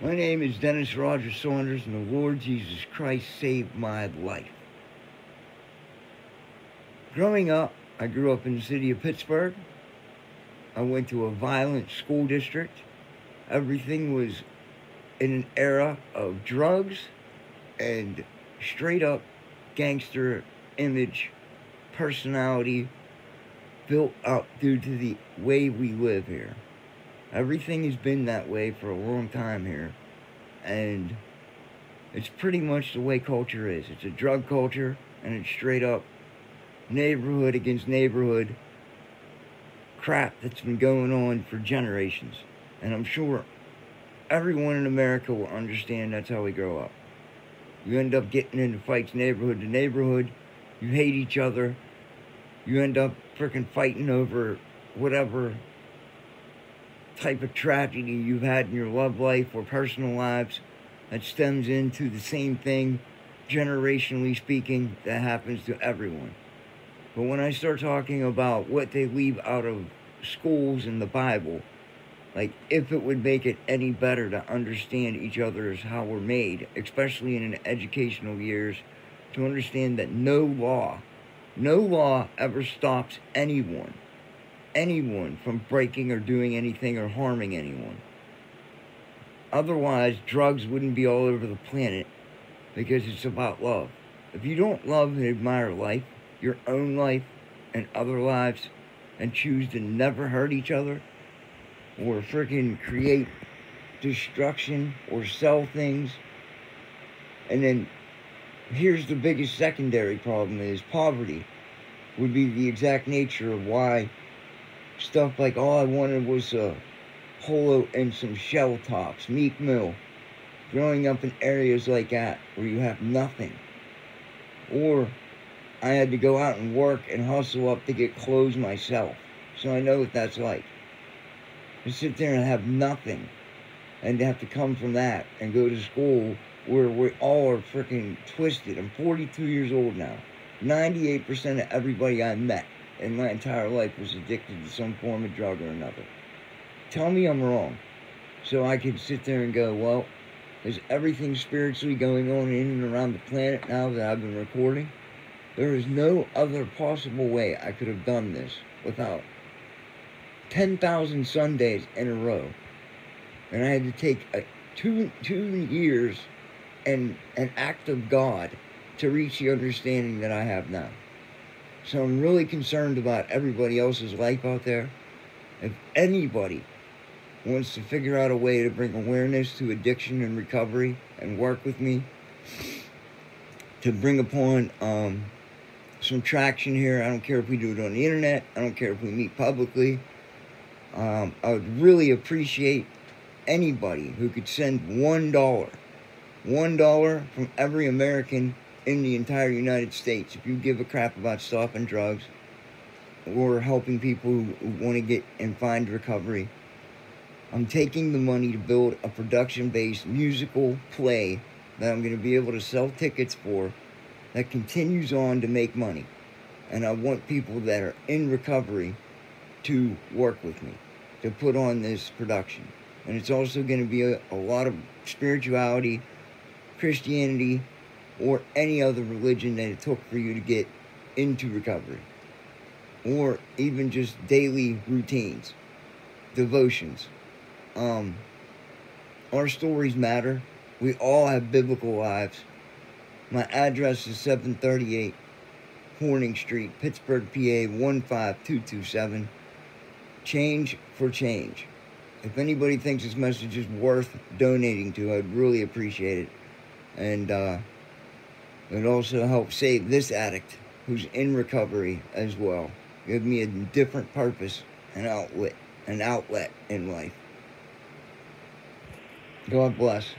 My name is Dennis Roger Saunders, and the Lord Jesus Christ saved my life. Growing up, I grew up in the city of Pittsburgh. I went to a violent school district. Everything was in an era of drugs and straight up gangster image, personality built up due to the way we live here. Everything has been that way for a long time here, and it's pretty much the way culture is. It's a drug culture, and it's straight up neighborhood against neighborhood crap that's been going on for generations. And I'm sure everyone in America will understand that's how we grow up. You end up getting into fights neighborhood to neighborhood. You hate each other. You end up freaking fighting over whatever type of tragedy you've had in your love life or personal lives that stems into the same thing, generationally speaking, that happens to everyone. But when I start talking about what they leave out of schools in the Bible, like if it would make it any better to understand each other as how we're made, especially in an educational years, to understand that no law ever stops anyone from breaking or doing anything or harming anyone. Otherwise, drugs wouldn't be all over the planet, because it's about love. If you don't love and admire life, your own life and other lives, and choose to never hurt each other or freaking create destruction or sell things, and then here's the biggest secondary problem is poverty would be the exact nature of why stuff like all I wanted was a polo and some shell tops, Meek Mill, growing up in areas like that where you have nothing. Or I had to go out and work and hustle up to get clothes myself. So I know what that's like. To sit there and have nothing and to have to come from that and go to school where we all are freaking twisted. I'm 42 years old now. 98% of everybody I met in my entire life was addicted to some form of drug or another. Tell me I'm wrong. So I could sit there and go, well, is everything spiritually going on in and around the planet now that I've been recording? There is no other possible way I could have done this without 10,000 Sundays in a row. And I had to take 2 years and an act of God to reach the understanding that I have now. So I'm really concerned about everybody else's life out there. If anybody wants to figure out a way to bring awareness to addiction and recovery and work with me to bring upon some traction here, I don't care if we do it on the internet, I don't care if we meet publicly, I would really appreciate anybody who could send $1 from every American in the entire United States. If you give a crap about stopping drugs or helping people who want to get and find recovery, I'm taking the money to build a production-based musical play that I'm going to be able to sell tickets for that continues on to make money. And I want people that are in recovery to work with me to put on this production. And it's also going to be a lot of spirituality, Christianity, or any other religion that it took for you to get into recovery. Or even just daily routines, devotions. Our stories matter. We all have biblical lives. My address is 738 Horning Street, Pittsburgh, PA 15227. Change for change. If anybody thinks this message is worth donating to, I'd really appreciate it. And it would also help save this addict who's in recovery as well. Give me a different purpose and outlet in life. God bless.